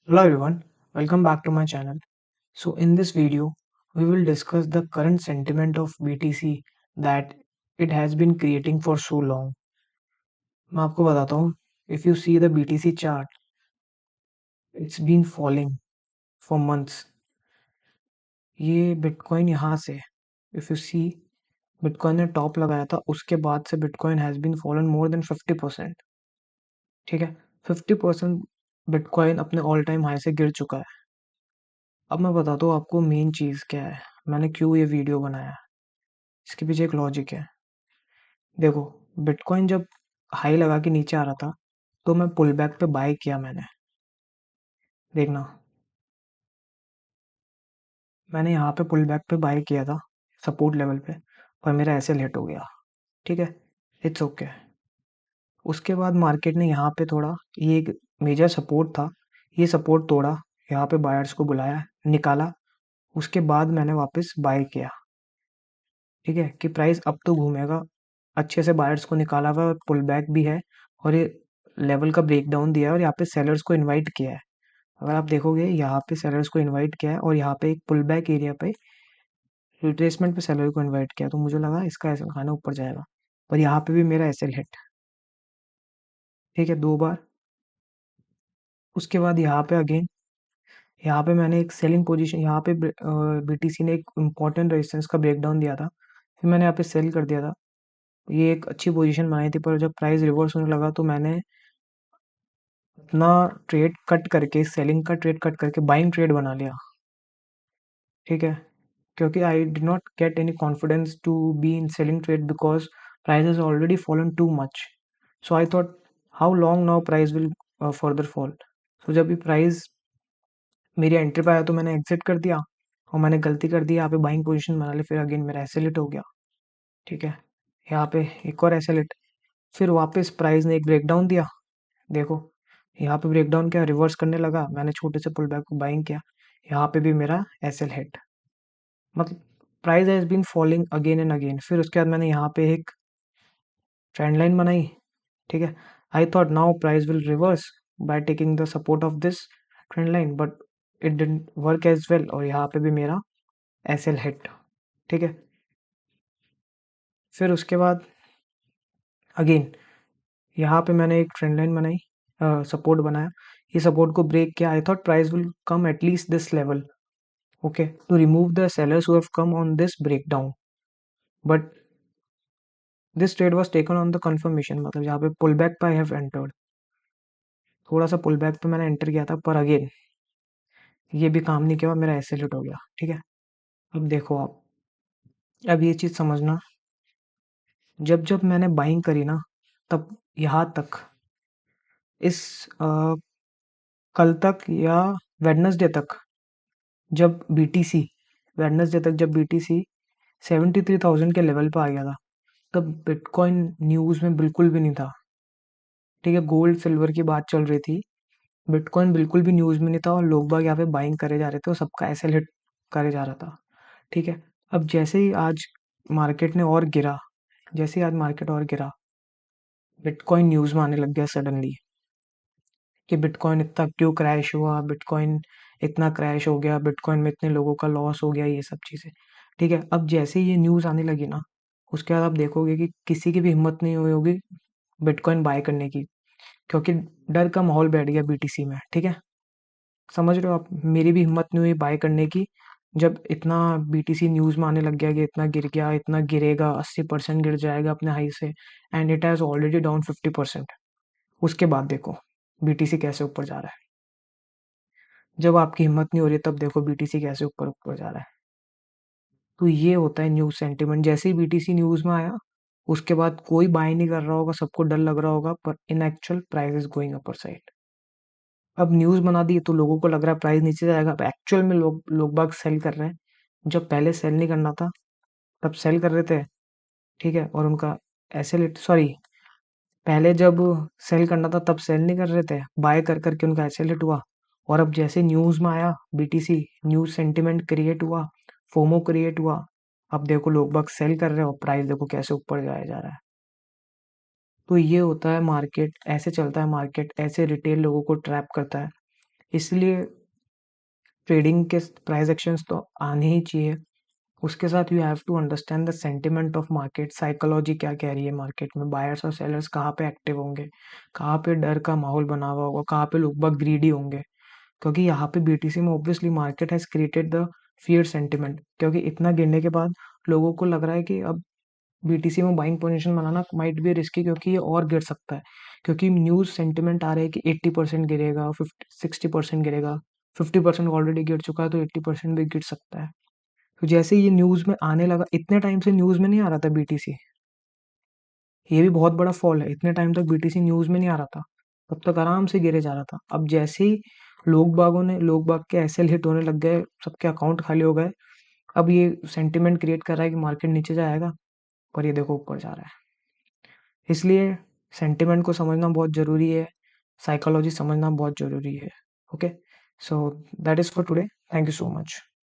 Hello everyone, welcome back to my channel. So in this video, we will discuss the current sentiment of BTC that it has been creating for so long. मैं आपको बताता हूँ, if you see the BTC chart, it's been falling for months. ये bitcoin यहाँ से, if you see, bitcoin ने top लगाया था, उसके बाद से bitcoin has been fallen more than 50%. ठीक है, 50% बिटकॉइन अपने ऑल टाइम हाई से गिर चुका है. अब मैं बताता हूँ आपको मेन चीज़ क्या है, मैंने क्यों ये वीडियो बनाया. इसके पीछे एक लॉजिक है. देखो, बिटकॉइन जब हाई लगा के नीचे आ रहा था तो मैं पुल बैक पे बाय किया. देखना, मैंने यहाँ पे पुल बैक पे बाय किया था सपोर्ट लेवल पे, पर मेरा ऐसे लेट हो गया. ठीक है, इट्स ओके. उसके बाद मार्केट ने यहाँ पे थोड़ा, ये एक मेजर सपोर्ट था, ये सपोर्ट तोड़ा, यहाँ पे बायर्स को बुलाया, निकाला. उसके बाद मैंने वापस बाय किया. ठीक है, कि प्राइस अब तो घूमेगा. अच्छे से बायर्स को निकाला हुआ है, पुल बैक भी है, और ये लेवल का ब्रेक डाउन दिया है, और यहाँ पे सेलर्स को इनवाइट किया है. अगर आप देखोगे यहाँ पे सेलर्स को इनवाइट किया है, और यहाँ पे एक पुल बैक एरिया पे रिट्रेसमेंट पे सेलर को इनवाइट किया, तो मुझे लगा इसका ऐसा खाना ऊपर जाएगा. पर यहाँ पे भी मेरा एसएल हिट. ठीक है, दो बार. उसके बाद यहाँ पे अगेन, यहाँ पे मैंने एक सेलिंग पोजीशन, यहाँ पे बीटीसी ने एक इम्पोर्टेंट रेजिस्टेंस का ब्रेकडाउन दिया था, फिर मैंने यहाँ पे सेल कर दिया था. ये एक अच्छी पोजीशन बनाई थी, पर जब प्राइस रिवर्स होने लगा तो मैंने अपना ट्रेड कट करके, सेलिंग का ट्रेड कट करके बाइंग ट्रेड बना लिया. ठीक है, क्योंकि I did not get any confidence to be in selling trade because price has already fallen too much. So I thought how long now price will further fall. So जब भी price मेरी entry पे आया तो मैंने exit कर दिया, और मैंने गलती कर दी, यहाँ पे बाइंग पोजीशन बना ली, फिर अगेन मेरा एसेलेट हो गया. ठीक है, यहाँ पे एक और एसेलेट, फिर वापस प्राइस ने एक ब्रेकडाउन दिया. देखो, यहाँ पे ब्रेकडाउन क्या, रिवर्स करने लगा, मैंने छोटे से पुल बैक को बाइंग किया, यहाँ पे भी मेरा एसएल हिट. मतलब price has been falling again and again. फिर उसके बाद मैंने यहाँ पे एक ट्रेंड लाइन बनाई. ठीक है, I thought now price will reverse by taking the support of this trend line, but it didn't work as well, और यहाँ पे भी मेरा एसएल हिट. ठीक है, फिर उसके बाद अगेन यहाँ पे मैंने एक ट्रेंड लाइन बनाई, सपोर्ट बनाया. ये सपोर्ट को ब्रेक किया, I thought price will come at least this level, okay, to remove the sellers who have come on this breakdown. But this trade was taken on the confirmation, मतलब यहाँ पे pull back पे I have entered. थोड़ा सा pull back पे मैंने enter किया था, पर अगेन ये भी काम नहीं किया, मेरा एसेलेट हो गया. ठीक है, अब देखो आप, अब ये चीज़ समझना, जब जब मैंने बाइंग करी ना, तब यहाँ तक, इस कल तक या वेडनेसडे तक, जब बीटीसी, वेडनेसडे तक जब बीटीसी 73,000 के लेवल पे आ गया था, तब बिटकॉइन न्यूज़ में बिल्कुल भी नहीं था. ठीक है, गोल्ड सिल्वर की बात चल रही थी, बिटकॉइन बिल्कुल भी न्यूज़ में नहीं था, और लोग बाग यहाँ पे बाइंग करे जा रहे थे, और सबका एसेल हिट करे जा रहा था. ठीक है, अब जैसे ही आज मार्केट ने और गिरा, जैसे ही आज मार्केट और गिरा, बिटकॉइन न्यूज़ में आने लग गया सडनली, कि बिटकॉइन इतना क्यों क्रैश हुआ, बिटकॉइन इतना क्रैश हो गया, बिटकॉइन में इतने लोगों का लॉस हो गया, ये सब चीज़ें. ठीक है, अब जैसे ही ये न्यूज़ आने लगी ना, उसके बाद आप देखोगे कि किसी की भी हिम्मत नहीं हुई होगी बिटकॉइन बाय करने की, क्योंकि डर का माहौल बैठ गया बीटीसी में. ठीक है, समझ रहे हो आप, मेरी भी हिम्मत नहीं हुई बाय करने की, जब इतना बीटीसी न्यूज़ में आने लग गया कि इतना गिर गया, इतना गिरेगा, 80% गिर जाएगा अपने हाई से, and it has already down 50%. उसके बाद देखो बीटीसी कैसे ऊपर जा रहा है. जब आपकी हिम्मत नहीं हो रही तब देखो बीटीसी कैसे ऊपर ऊपर जा रहा है. तो ये होता है न्यूज़ सेंटिमेंट. जैसे ही बीटीसी न्यूज़ में आया, उसके बाद कोई बाय नहीं कर रहा होगा, सबको डर लग रहा होगा, पर इन actual price is going upper side. अब न्यूज़ बना दी तो लोगों को लग रहा है प्राइस नीचे जाएगा, अब एक्चुअल में लोग बाग सेल कर रहे हैं. जब पहले सेल नहीं करना था तब सेल कर रहे थे. ठीक है, और उनका ऐसे लिट सॉरी, पहले जब सेल करना था तब सेल नहीं कर रहे थे, बाय कर करके उनका ऐसे लिट हुआ. और अब जैसे न्यूज़ में आया बीटीसी, न्यूज़ सेंटिमेंट क्रिएट हुआ, फोमो क्रिएट हुआ, अब देखो लोग बाग सेल कर रहे हो, प्राइस देखो कैसे ऊपर जाया जा रहा है. तो ये होता है मार्केट, ऐसे चलता है मार्केट, ऐसे रिटेल लोगों को ट्रैप करता है. इसलिए ट्रेडिंग के प्राइस एक्शंस तो आने ही चाहिए। उसके साथ you have to understand the sentiment of market, psychology क्या कह रही है मार्केट में, बायर्स और सेलर्स कहाँ पे एक्टिव होंगे, कहाँ पे डर का माहौल बना हुआ होगा, कहाँ पे लोग बहुत ग्रीडी होंगे। क्योंकि यहाँ पे बीटीसी में obviously market has created the fear sentiment, क्योंकि इतना गिरने के बाद लोगों को लग रहा है कि अब बीटीसी में buying position banana might be risky, क्योंकि ये और गिर सकता है। क्योंकि न्यूज़ सेंटिमेंट आ रहा है कि 80% गिरेगा, 60% गिरेगा, 50% ऑलरेडी गिर चुका है, तो 80% भी गिर सकता है। तो जैसे ये न्यूज़ में आने लगा, इतने टाइम से न्यूज़ में नहीं आ रहा था बीटीसी, ये भी बहुत बड़ा फॉल है। इतने टाइम तक बीटीसी न्यूज़ में नहीं आ रहा था, तब तक आराम से गिरे जा रहा था। अब जैसे ही लोग बाग के एसएल हिट होने लग गए, सबके अकाउंट खाली हो गए, अब ये सेंटिमेंट क्रिएट कर रहा है कि मार्केट नीचे जाएगा, पर ये देखो ऊपर जा रहा है। इसलिए सेंटिमेंट को समझना बहुत ज़रूरी है, साइकोलॉजी समझना बहुत ज़रूरी है। Okay, so that is for today. Thank you so much.